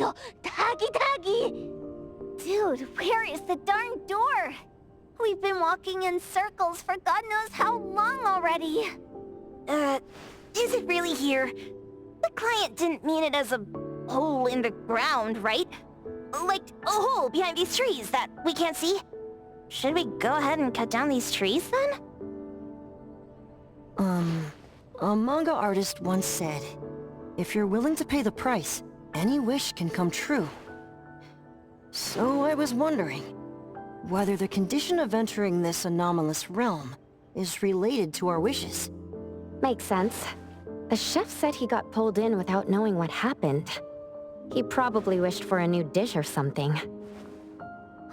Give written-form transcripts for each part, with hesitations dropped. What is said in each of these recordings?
ど、タギタギ! Dude, where is the darn door? We've been walking in circles for God knows how long already. Is it really here? The client didn't mean it as a hole in the ground, right? Like a hole behind these trees that we can't see? Should we go ahead and cut down these trees then? A manga artist once said, if you're willing to pay the price, any wish can come true. So I was wondering whether the condition of entering this anomalous realm is related to our wishes. Makes sense. The chef said he got pulled in without knowing what happened. He probably wished for a new dish or something.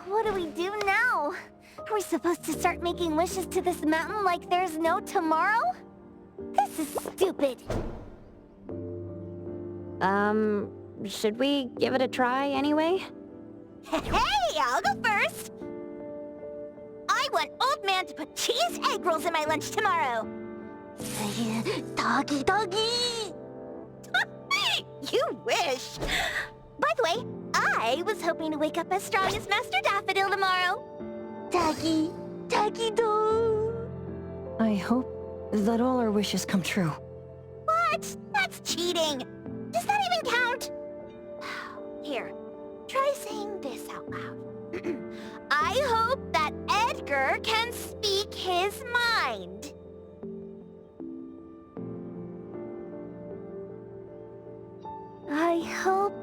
What do we do now? Are we supposed to start making wishes to this mountain like there's no tomorrow? This is stupid. Should we give it a try anyway? Hey, I'll go first! I want Old Man to put cheese egg rolls in my lunch tomorrow! Doggy, doggy! You wish! By the way, I was hoping to wake up as strong as Master Daffodil tomorrow. Doggy, doggy do. I hope that all our wishes come true. What? That's cheating! Does that even count? Here, try saying this out loud. I hope that Edgar can speak his mind. I hope...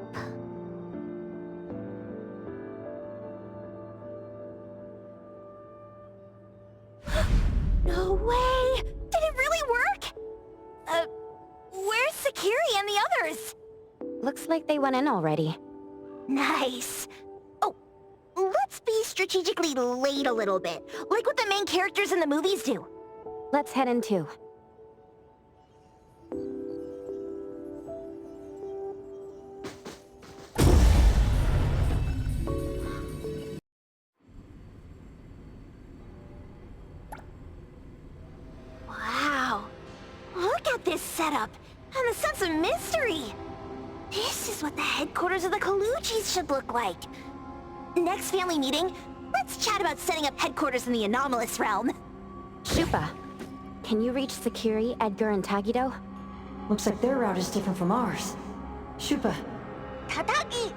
No way! Did it really work? Where's Sakiri and the others? Looks like they went in already. Nice. Oh, let's be strategically late a little bit, like what the main characters in the movies do. Let's head in too. Wow. Look at this setup, and the sense of mystery. This is what the headquarters of the Kalujis should look like. Next family meeting, let's chat about setting up headquarters in the anomalous realm. Shupa, can you reach Sakiri, Edgar, and Tagido? Looks like their route is different from ours. Shupa. Tatagi!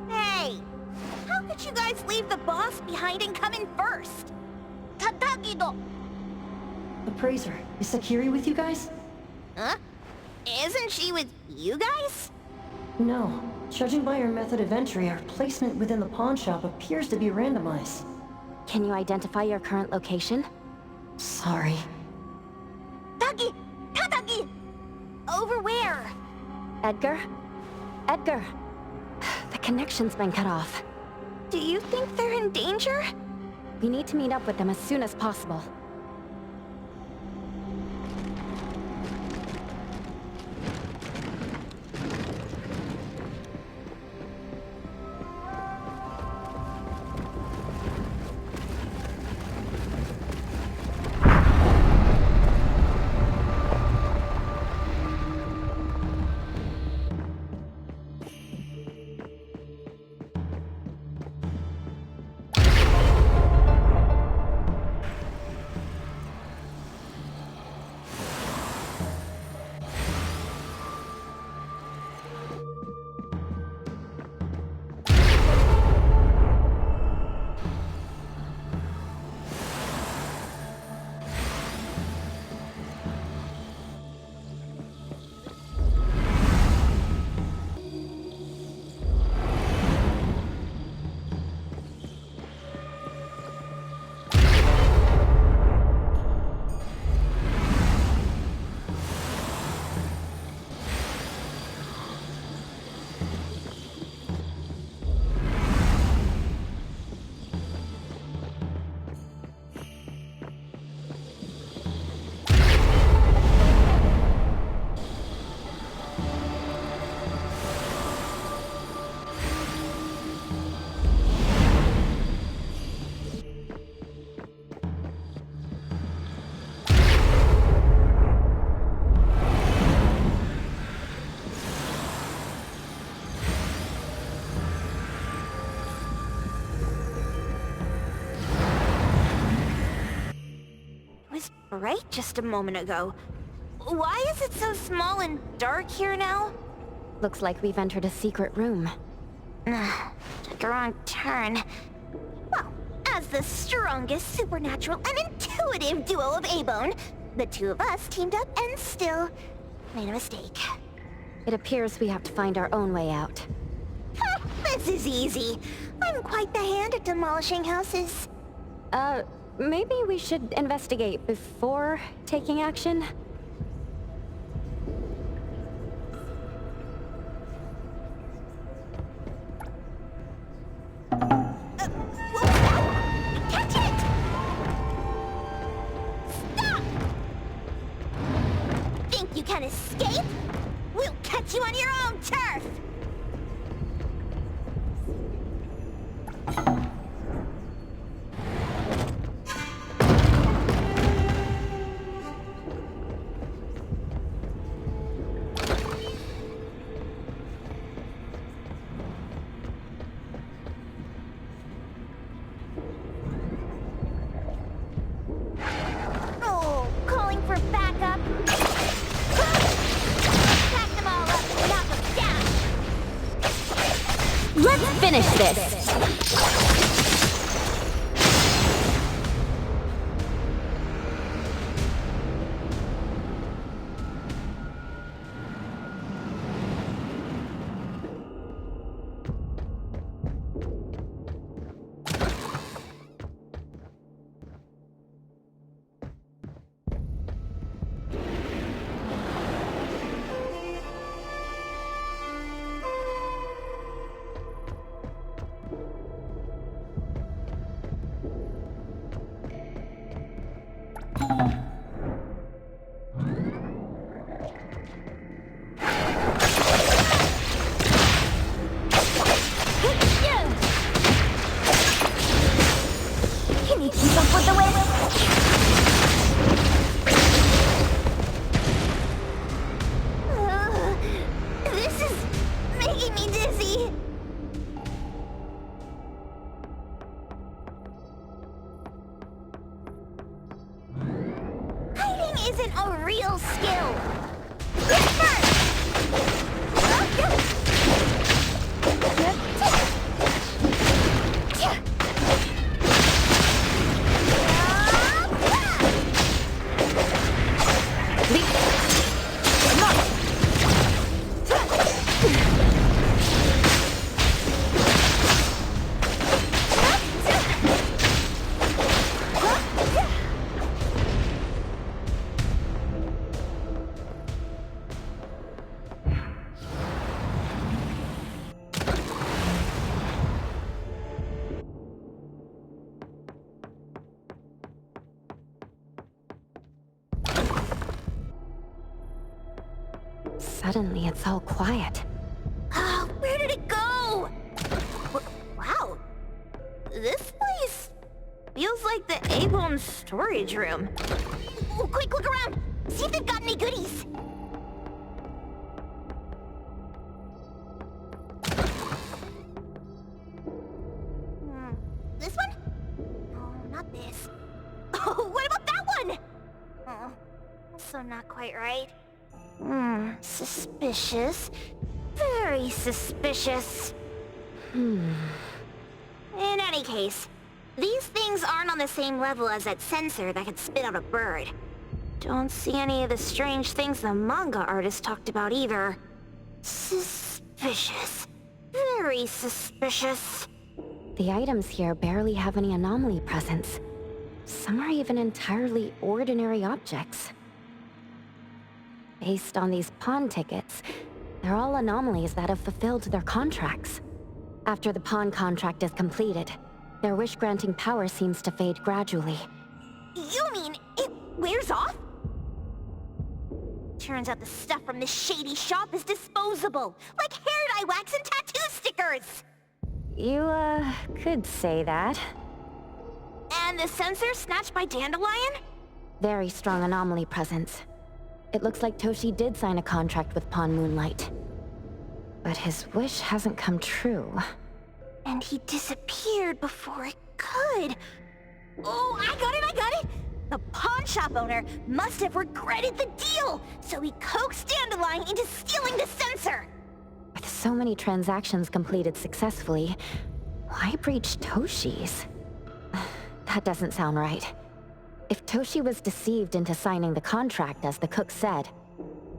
Hey! How could you guys leave the boss behind and come in first? Tatagi-do! The Praiser. Is Sakiri with you guys? Huh? Isn't she with you guys? No. Judging by our method of entry, our placement within the pawn shop appears to be randomized. Can you identify your current location? Sorry. Tagi! Tatagi! Over where? Edgar? Edgar! The connection's been cut off. Do you think they're in danger? We need to meet up with them as soon as possible. bright just a moment ago. Why is it so small and dark here now? Looks like we've entered a secret room. Took a wrong turn. Well, as the strongest supernatural and intuitive duo of A-Bone, the two of us teamed up and still made a mistake. It appears we have to find our own way out. This is easy. I'm quite the hand at demolishing houses. Maybe we should investigate before taking action? What was that? Catch it! Stop! Think you can escape? We'll catch you on your own turf! Oh, calling for backup. Pack them all up and knock them down. Let's finish this! Can you keep up with the wind? This is making me dizzy. Hiding isn't a real skill. Get first! Suddenly, it's all quiet. Oh, where did it go? Wow. This place feels like the A-Bone storage room. Oh, quick, look around. See if they've got any goodies. This one? Oh, not this. Oh, what about that one? Oh, also not quite right. Suspicious. Very suspicious. In any case, these things aren't on the same level as that sensor that could spit out a bird. Don't see any of the strange things the manga artist talked about either. Suspicious. Very suspicious. The items here barely have any anomaly presence. Some are even entirely ordinary objects. Based on these pawn tickets, they're all anomalies that have fulfilled their contracts. After the pawn contract is completed, their wish-granting power seems to fade gradually. You mean it wears off? Turns out the stuff from this shady shop is disposable, like hair dye wax and tattoo stickers! You, could say that. And the sensor snatched by Dandelion? Very strong anomaly presence. It looks like Toshi did sign a contract with Pawn Moonlight. But his wish hasn't come true. And he disappeared before it could. Oh, I got it! The pawn shop owner must have regretted the deal, so he coaxed Dandelion into stealing the sensor. With so many transactions completed successfully, why breach Toshi's? That doesn't sound right. If Toshi was deceived into signing the contract as the cook said,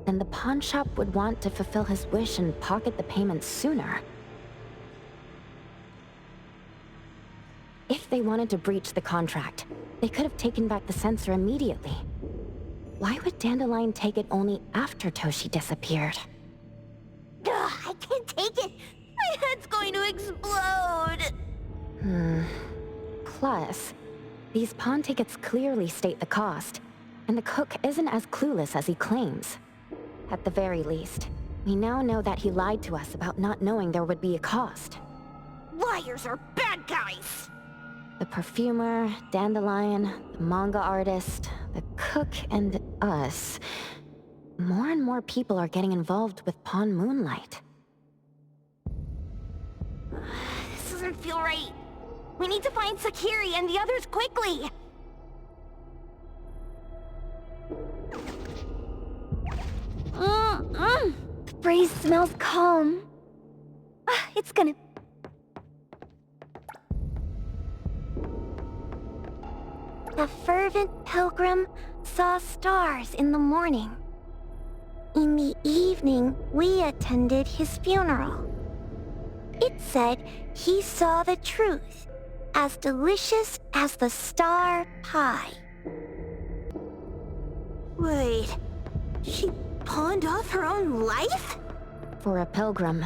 then the pawn shop would want to fulfill his wish and pocket the payments sooner. If they wanted to breach the contract, they could have taken back the sensor immediately. Why would Dandelion take it only after Toshi disappeared? Ugh, I can't take it! My head's going to explode! Plus, these pawn tickets clearly state the cost, and the cook isn't as clueless as he claims. At the very least, we now know that he lied to us about not knowing there would be a cost. Liars are bad guys! The perfumer, Dandelion, the manga artist, the cook, and us. More and more people are getting involved with Pawn Moonlight. This doesn't feel right. We need to find Sakiri and the others quickly! The breeze smells calm. It's gonna... The fervent pilgrim saw stars in the morning. In the evening, we attended his funeral. It said he saw the truth, as delicious as the star pie. Wait, she pawned off her own life? For a pilgrim,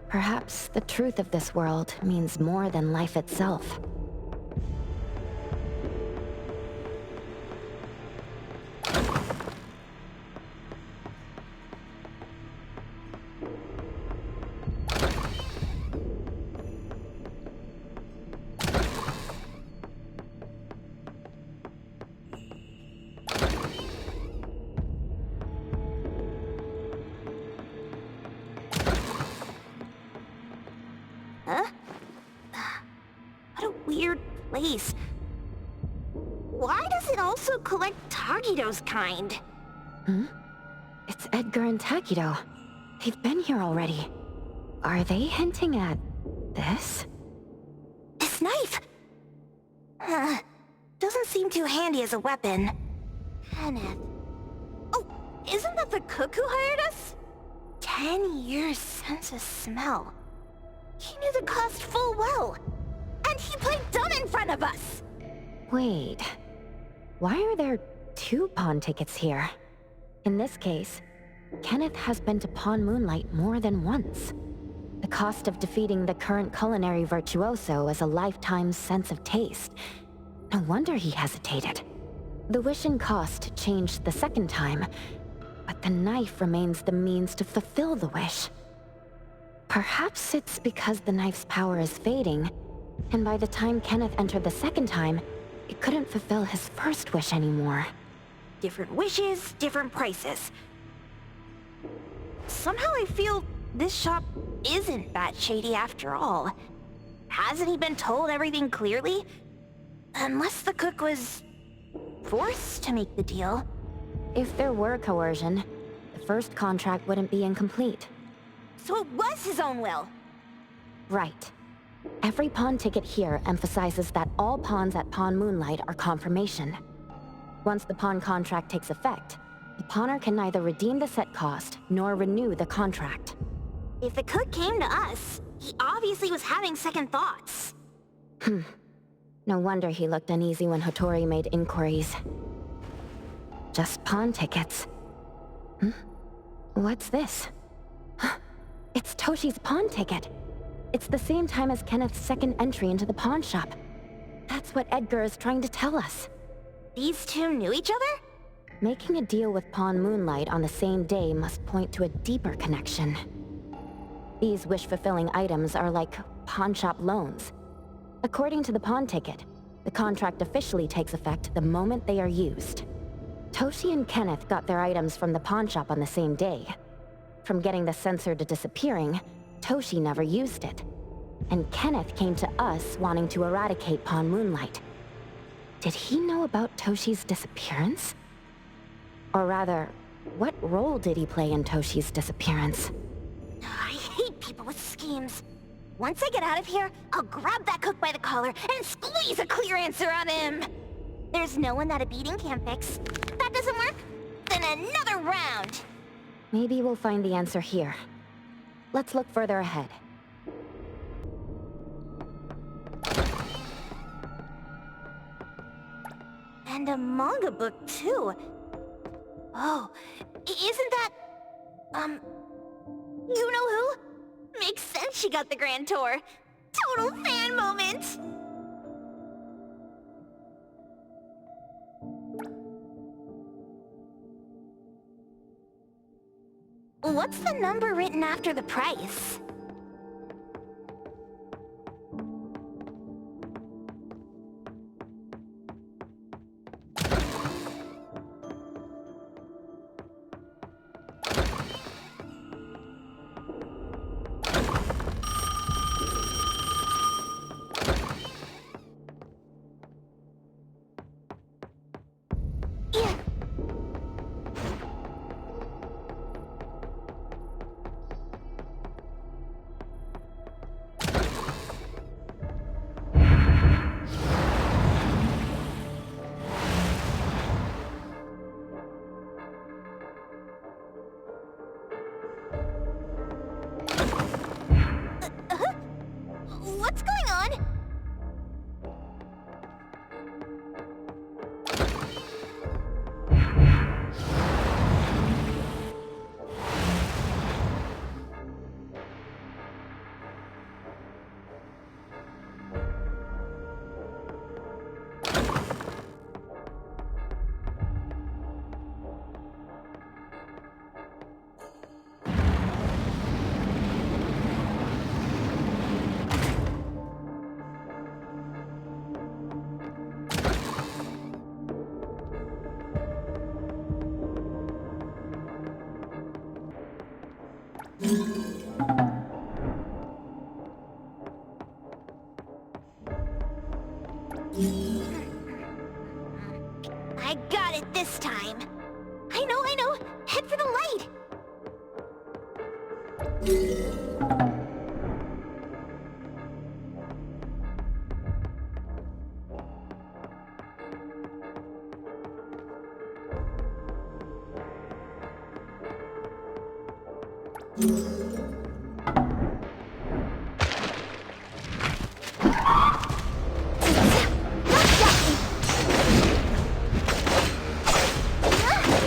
perhaps the truth of this world means more than life itself. What a weird place. Why does it also collect Tagido's kind? It's Edgar and Takido. They've been here already. Are they hinting at this? This knife! Doesn't seem too handy as a weapon. Kenneth. Oh, isn't that the cook who hired us? 10 years sense of smell. He knew the cost full well. And he played dumb in front of us! Wait. Why are there 2 pawn tickets here? In this case, Kenneth has been to Pawn Moonlight more than once. The cost of defeating the current culinary virtuoso is a lifetime's sense of taste. No wonder he hesitated. The wish and cost changed the second time, but the knife remains the means to fulfill the wish. Perhaps it's because the knife's power is fading, and by the time Kenneth entered the second time, it couldn't fulfill his first wish anymore. Different wishes, different prices. Somehow I feel this shop isn't that shady after all. Hasn't he been told everything clearly? Unless the cook was forced to make the deal. If there were coercion, the first contract wouldn't be incomplete. So it was his own will! Right. Every pawn ticket here emphasizes that all pawns at Pawn Moonlight are confirmation. Once the pawn contract takes effect, the pawner can neither redeem the set cost nor renew the contract. If the cook came to us, he obviously was having second thoughts. No wonder he looked uneasy when Hotori made inquiries. Just pawn tickets. What's this? It's Toshi's pawn ticket. It's the same time as Kenneth's second entry into the pawn shop. That's what Edgar is trying to tell us. These two knew each other? Making a deal with Pawn Moonlight on the same day must point to a deeper connection. These wish-fulfilling items are like pawn shop loans. According to the pawn ticket, the contract officially takes effect the moment they are used. Toshi and Kenneth got their items from the pawn shop on the same day. From getting the sensor to disappearing, Toshi never used it. And Kenneth came to us wanting to eradicate Pawn Moonlight. Did he know about Toshi's disappearance? Or rather, what role did he play in Toshi's disappearance? I hate people with schemes. Once I get out of here, I'll grab that cook by the collar and squeeze a clear answer out of him. There's no one that a beating can't fix. If that doesn't work, then another round. Maybe we'll find the answer here. Let's look further ahead. And a manga book, too. Oh, isn't that... you know who? Makes sense she got the Grand Tour. Total fan moment! What's the number written after the price? What's going on? I got it this time. I know. Head for the light.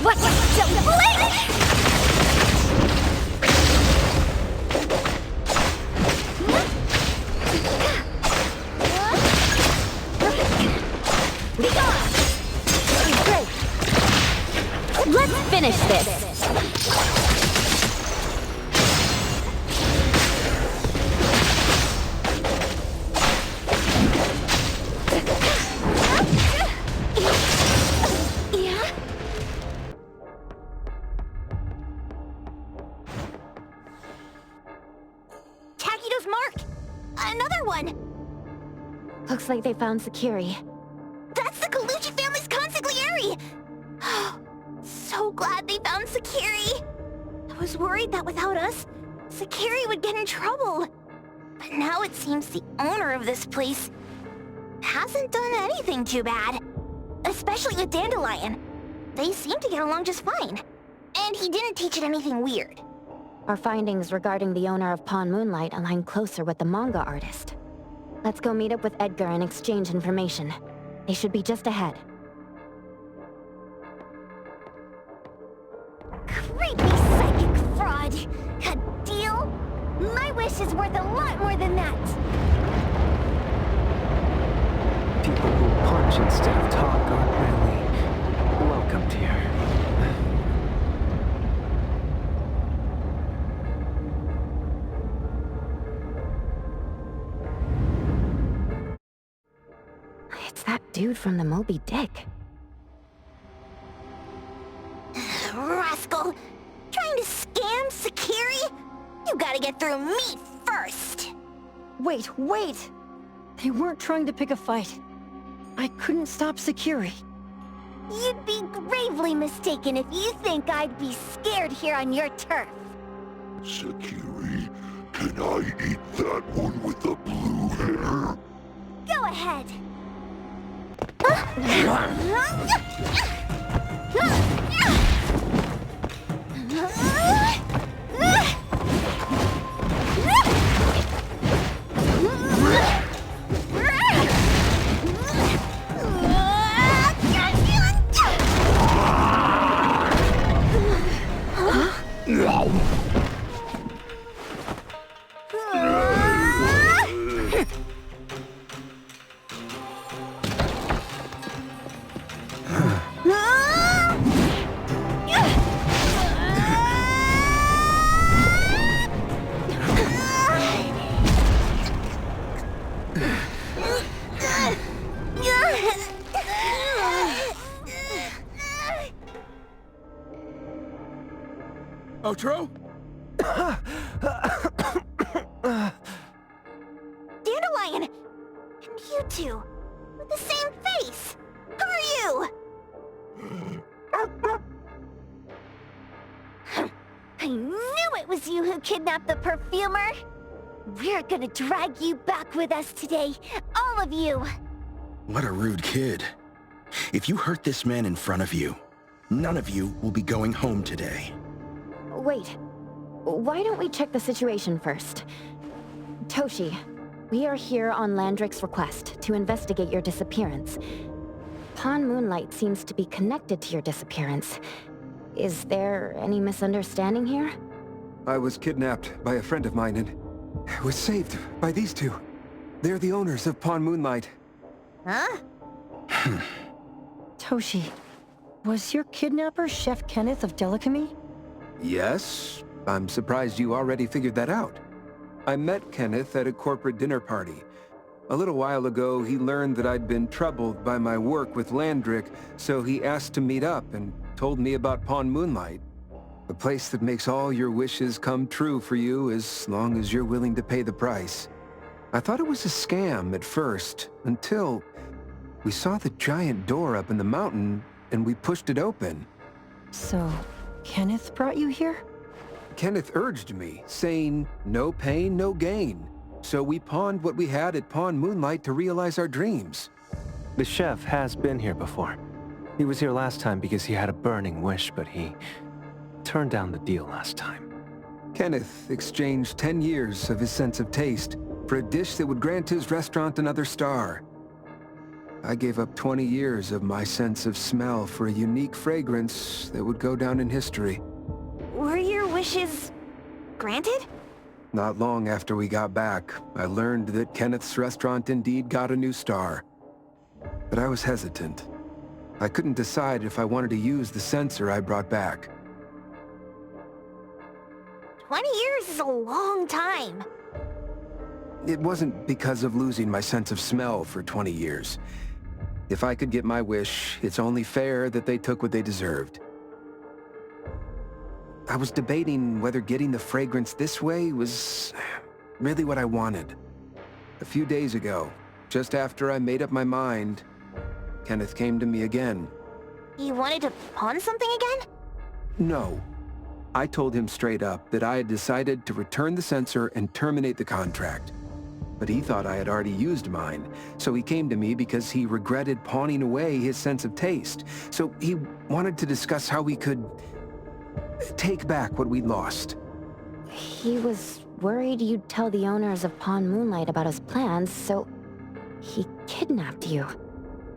What? Don't blink! Great! Let's finish this! Takido's mark! Another one! Looks like they found Sakiri. That's the Colucci family's consigliere! So glad they found Sakiri! I was worried that without us, Sakiri would get in trouble. But now it seems the owner of this place hasn't done anything too bad. Especially with Dandelion. They seem to get along just fine. And he didn't teach it anything weird. Our findings regarding the owner of Pawn Moonlight align closer with the manga artist. Let's go meet up with Edgar and exchange information. They should be just ahead. Creepy psychic fraud! A deal? My wish is worth a lot more than that! People who punch instead of talk aren't really welcomed here. It's that dude from the Moby Dick. Rascal! Trying to scam Sakiri? You gotta get through me first! Wait! They weren't trying to pick a fight. I couldn't stop Sakiri. You'd be gravely mistaken if you think I'd be scared here on your turf. Sakiri, can I eat that one with the blue hair? Go ahead. Otro? Dandelion! And you two, with the same face! Who are you? I knew it was you who kidnapped the perfumer! We're gonna drag you back with us today, all of you! What a rude kid. If you hurt this man in front of you, none of you will be going home today. Wait. Why don't we check the situation first? Toshi, we are here on Landrick's request to investigate your disappearance. Pawn Moonlight seems to be connected to your disappearance. Is there any misunderstanding here? I was kidnapped by a friend of mine and was saved by these two. They're the owners of Pawn Moonlight. Huh? Toshi, was your kidnapper Chef Kenneth of Delicamy? Yes? I'm surprised you already figured that out. I met Kenneth at a corporate dinner party. A little while ago, he learned that I'd been troubled by my work with Landrick, so he asked to meet up and told me about Pawn Moonlight. A place that makes all your wishes come true for you as long as you're willing to pay the price. I thought it was a scam at first, until we saw the giant door up in the mountain and we pushed it open. So, Kenneth brought you here? Kenneth urged me, saying, no pain, no gain. So we pawned what we had at Pawn Moonlight to realize our dreams. The chef has been here before. He was here last time because he had a burning wish, but he turned down the deal last time. Kenneth exchanged 10 years of his sense of taste for a dish that would grant his restaurant another star. I gave up 20 years of my sense of smell for a unique fragrance that would go down in history. Were your wishes granted? Not long after we got back, I learned that Kenneth's restaurant indeed got a new star. But I was hesitant. I couldn't decide if I wanted to use the sensor I brought back. 20 years is a long time. It wasn't because of losing my sense of smell for 20 years. If I could get my wish, it's only fair that they took what they deserved. I was debating whether getting the fragrance this way was really what I wanted. A few days ago, just after I made up my mind, Kenneth came to me again. You wanted to pawn something again? No. I told him straight up that I had decided to return the sensor and terminate the contract. But he thought I had already used mine, so he came to me because he regretted pawning away his sense of taste. So he wanted to discuss how we could take back what we'd lost. He was worried you'd tell the owners of Pawn Moonlight about his plans, so he kidnapped you.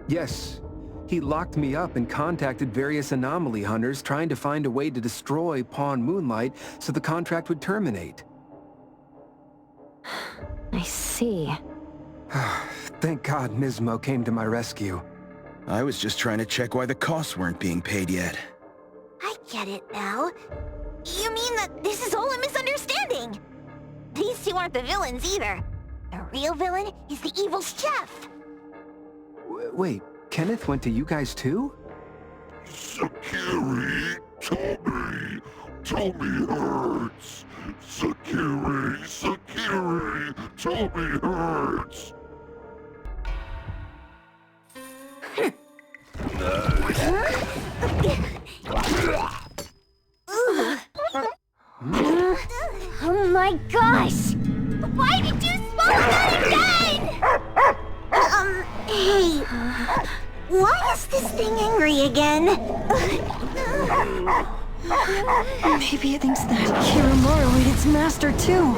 Yes. He locked me up and contacted various anomaly hunters trying to find a way to destroy Pawn Moonlight so the contract would terminate. I see. Thank God Nismo came to my rescue. I was just trying to check why the costs weren't being paid yet. I get it now. You mean that this is all a misunderstanding? These two aren't the villains either. The real villain is the evil chef. Wait, Kenneth went to you guys too? Sakiri, Tommy hurts. Sakiri, Tommy hurts. gosh! Why did you swallow that again? Hey. Why is this thing angry again? Maybe it thinks that Kiramaro ate its master too.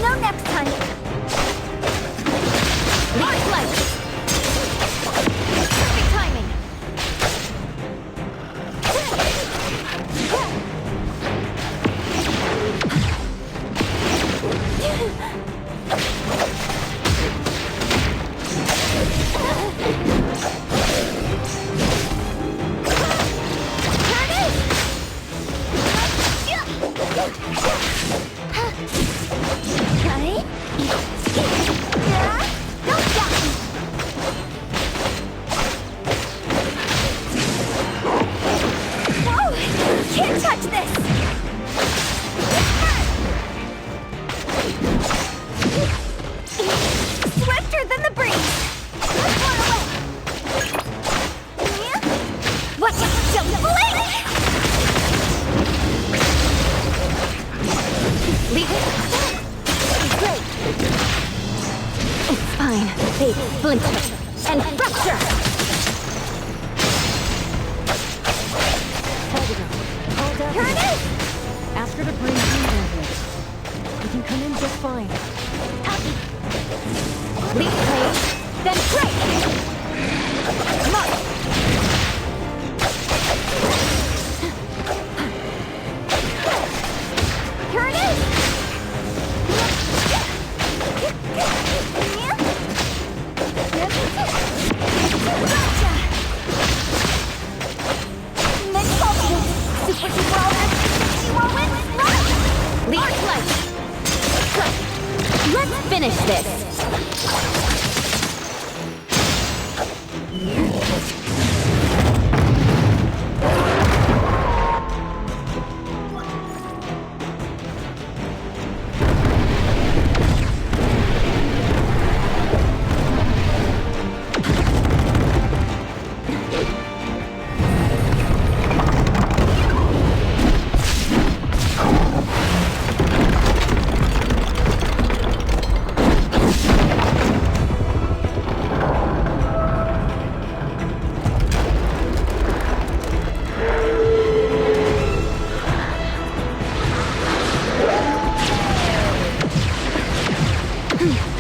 No next time. Moonlight. Perfect timing. Flint and fracture! Hold up. Here it is! Ask her to bring you. You can come in just fine. Lead plate, then break! Mark! Here it is! Gotcha! Nightfall! Super duper ultra! You won't win! Run! Lead light! Let's finish this!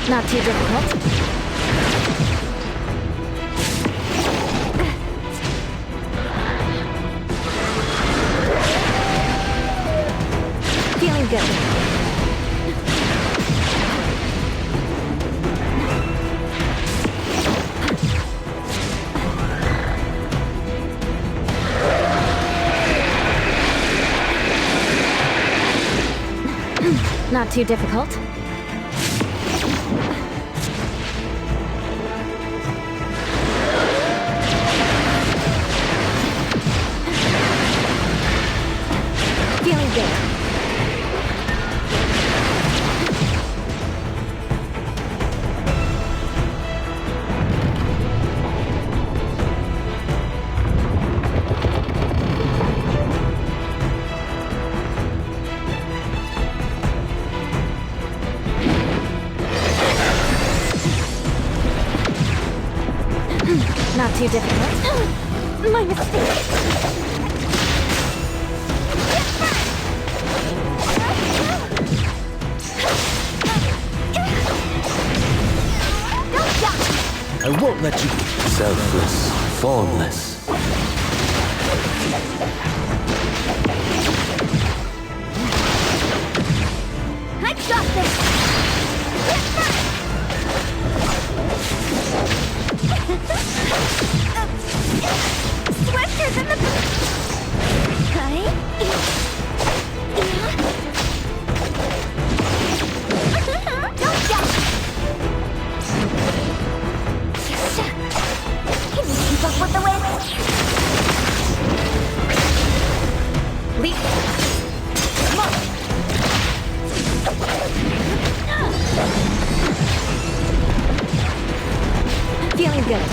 Not too difficult. Feeling good. Not too difficult. Feeling good. Not too difficult. My mistake. I won't let you... Selfless, formless. I got this! Swifter than the... You're good.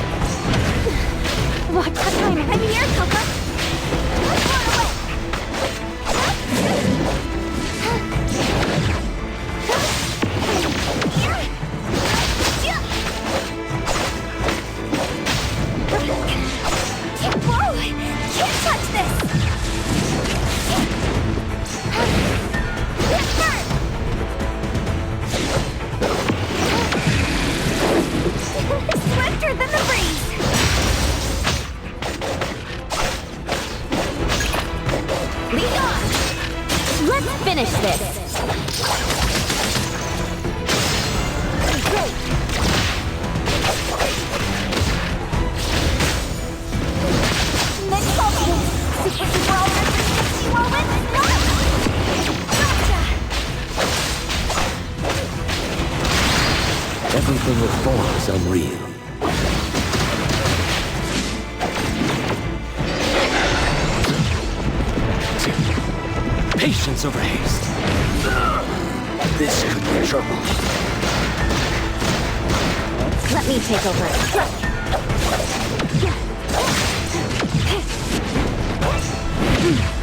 Watch the timing. I'm here, Coco. Let's run away. Whoa! Can't touch this! Swifter than the breeze! Lead on! Let's finish this! Great! Nightfall! Super Super All-Master 60 Whirlwind! No! Gotcha! Everything that forms unreal. Patience over haste. This could be trouble. Let me take over.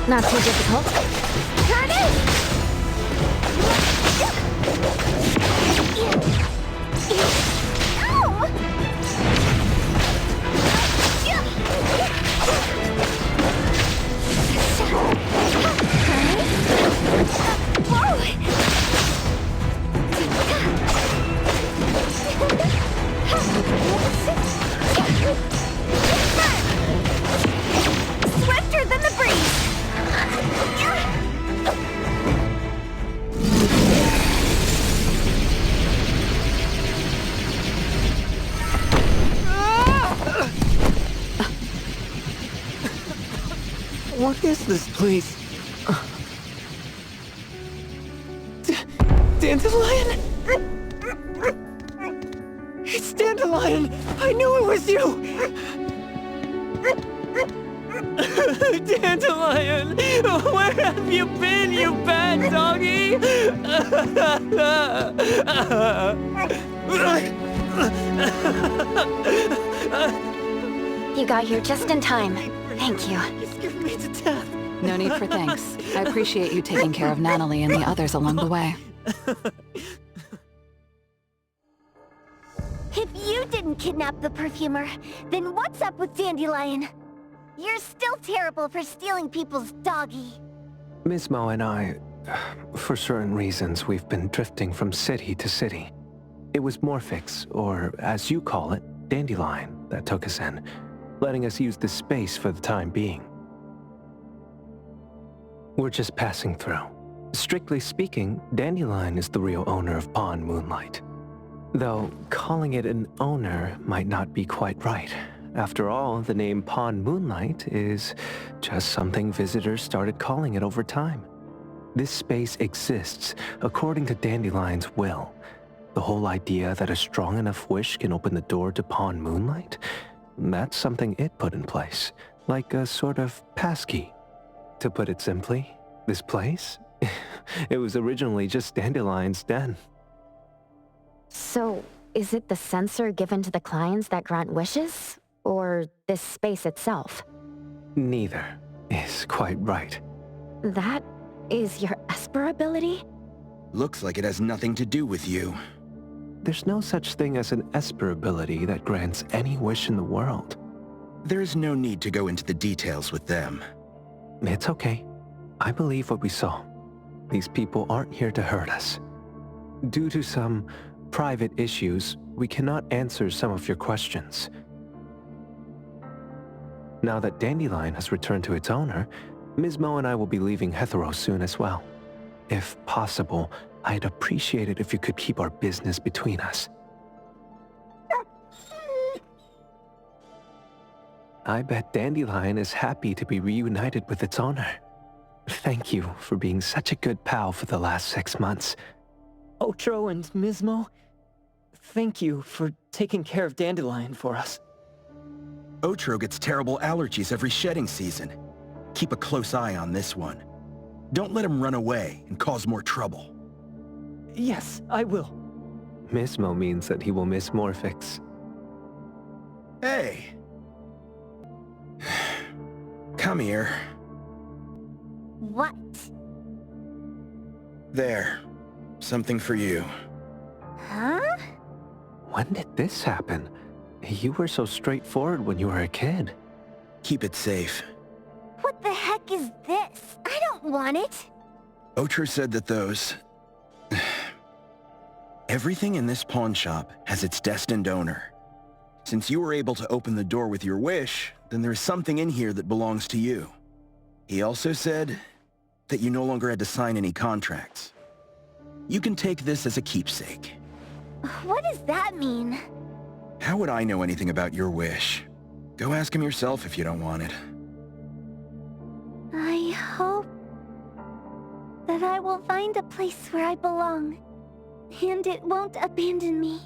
Not too difficult. Here it is! Ow! Swifter than the breeze! What is this place? Dandelion? It's Dandelion! I knew it was you! Dandelion! Where have you been, you bad doggy? You got here just in time. Thank you. You scared me to death. No need for thanks. I appreciate you taking care of Natalie and the others along the way. If you didn't kidnap the perfumer, then what's up with Dandelion? You're still terrible for stealing people's doggy. Ms. Mo and I, for certain reasons, we've been drifting from city to city. It was Morphix, or as you call it, Dandelion, that took us in, letting us use this space for the time being. We're just passing through. Strictly speaking, Dandelion is the real owner of Pawn Moonlight. Though calling it an owner might not be quite right. After all, the name Pawn Moonlight is just something visitors started calling it over time. This space exists according to Dandelion's will. The whole idea that a strong enough wish can open the door to Pawn Moonlight? That's something it put in place, like a sort of passkey. To put it simply, this place? It was originally just Dandelion's den. So, is it the sensor given to the clients that grant wishes? Or this space itself? Neither is quite right. That is your Esper ability? Looks like it has nothing to do with you. There's no such thing as an Esper ability that grants any wish in the world. There is no need to go into the details with them. It's okay. I believe what we saw. These people aren't here to hurt us. Due to some private issues, we cannot answer some of your questions. Now that Dandelion has returned to its owner, Ms. Mo and I will be leaving Hetero soon as well. If possible, I'd appreciate it if you could keep our business between us. I bet Dandelion is happy to be reunited with its owner. Thank you for being such a good pal for the last 6 months. Otro and Mismo, thank you for taking care of Dandelion for us. Otro gets terrible allergies every shedding season. Keep a close eye on this one. Don't let him run away and cause more trouble. Yes, I will. Mismo means that he will miss Morphix. Hey. Come here. What? There. Something for you. Huh? When did this happen? You were so straightforward when you were a kid. Keep it safe. What the heck is this? I don't want it. Otro said that those... Everything in this pawn shop has its destined owner. Since you were able to open the door with your wish, then there is something in here that belongs to you. He also said that you no longer had to sign any contracts. You can take this as a keepsake. What does that mean? How would I know anything about your wish? Go ask him yourself if you don't want it. I hope that I will find a place where I belong, and it won't abandon me.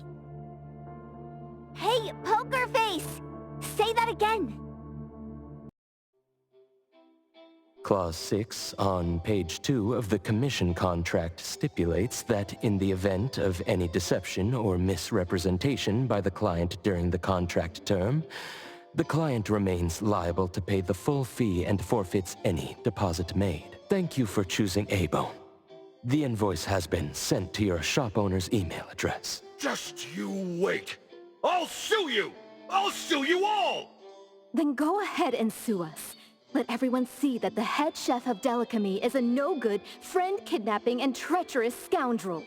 Hey, Poker Face! Say that again! Clause 6 on page 2 of the commission contract stipulates that in the event of any deception or misrepresentation by the client during the contract term, the client remains liable to pay the full fee and forfeits any deposit made. Thank you for choosing A-Bone. The invoice has been sent to your shop owner's email address. Just you wait. I'll sue you! I'll sue you all! Then go ahead and sue us. Let everyone see that the head chef of Delicamy is a no-good, friend-kidnapping, and treacherous scoundrel.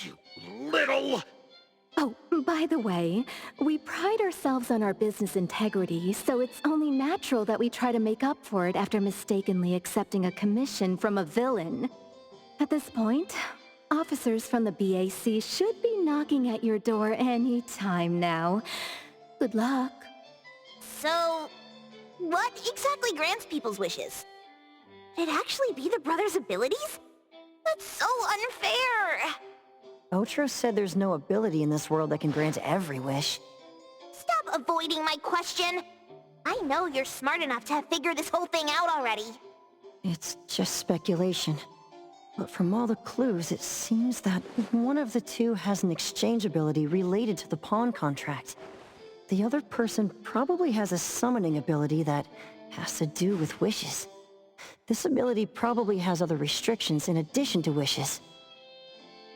You little... Oh, by the way, we pride ourselves on our business integrity, so it's only natural that we try to make up for it after mistakenly accepting a commission from a villain. At this point, officers from the BAC should be knocking at your door any time now. Good luck. So, what exactly grants people's wishes? Could it actually be the brothers' abilities? That's so unfair! Otro said there's no ability in this world that can grant every wish. Stop avoiding my question! I know you're smart enough to have figured this whole thing out already. It's just speculation. But from all the clues, it seems that one of the two has an exchange ability related to the pawn contract. The other person probably has a summoning ability that has to do with wishes. This ability probably has other restrictions in addition to wishes.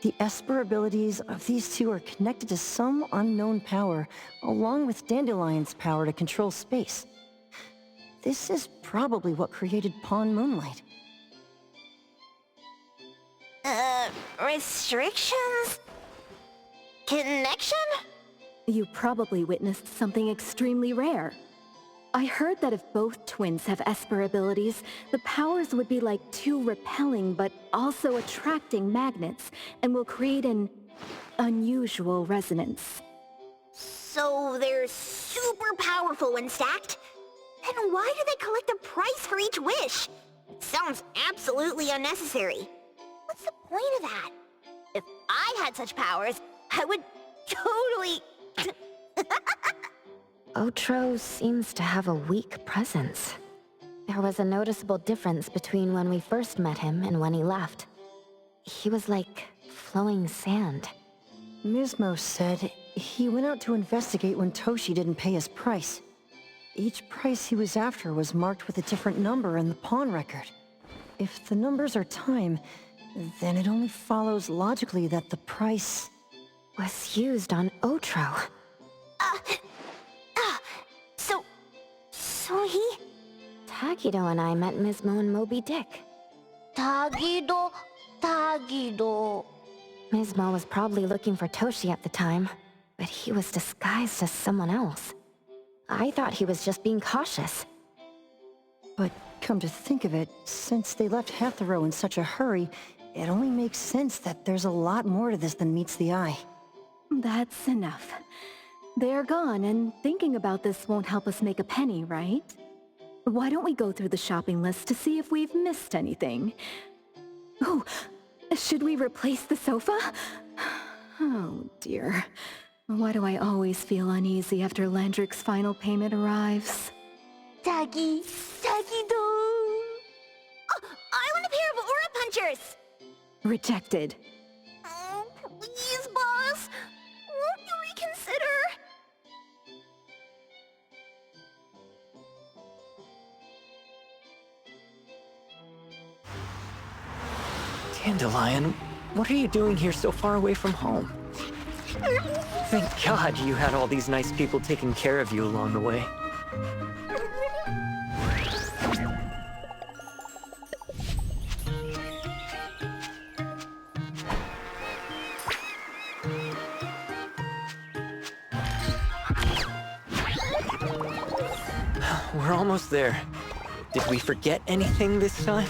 The Esper abilities of these two are connected to some unknown power, along with Dandelion's power to control space. This is probably what created Pawn Moonlight. Restrictions? Connection? You probably witnessed something extremely rare. I heard that if both twins have Esper abilities, the powers would be like two repelling but also attracting magnets, and will create an unusual resonance. So they're super powerful when stacked? Then why do they collect a price for each wish? It sounds absolutely unnecessary. What's the point of that? If I had such powers, I would totally... Otro seems to have a weak presence. There was a noticeable difference between when we first met him and when he left. He was like flowing sand. Mismo said he went out to investigate when Toshi didn't pay his price. Each price he was after was marked with a different number in the pawn record. If the numbers are time, then it only follows logically that the price was used on Otro. So he... Tagido and I met Mismo and Moby Dick. Tagido... Mismo was probably looking for Toshi at the time, but he was disguised as someone else. I thought he was just being cautious. But come to think of it, since they left Hetero in such a hurry, it only makes sense that there's a lot more to this than meets the eye. That's enough. They're gone, and thinking about this won't help us make a penny, right? Why don't we go through the shopping list to see if we've missed anything? Oh, should we replace the sofa? Oh dear. Why do I always feel uneasy after Landrick's final payment arrives? Tagido... Oh, I want a pair of Aura Punchers! Rejected. Oh, please, boss. Won't you reconsider? Dandelion, what are you doing here so far away from home? Thank God you had all these nice people taking care of you along the way. We're almost there. Did we forget anything this time?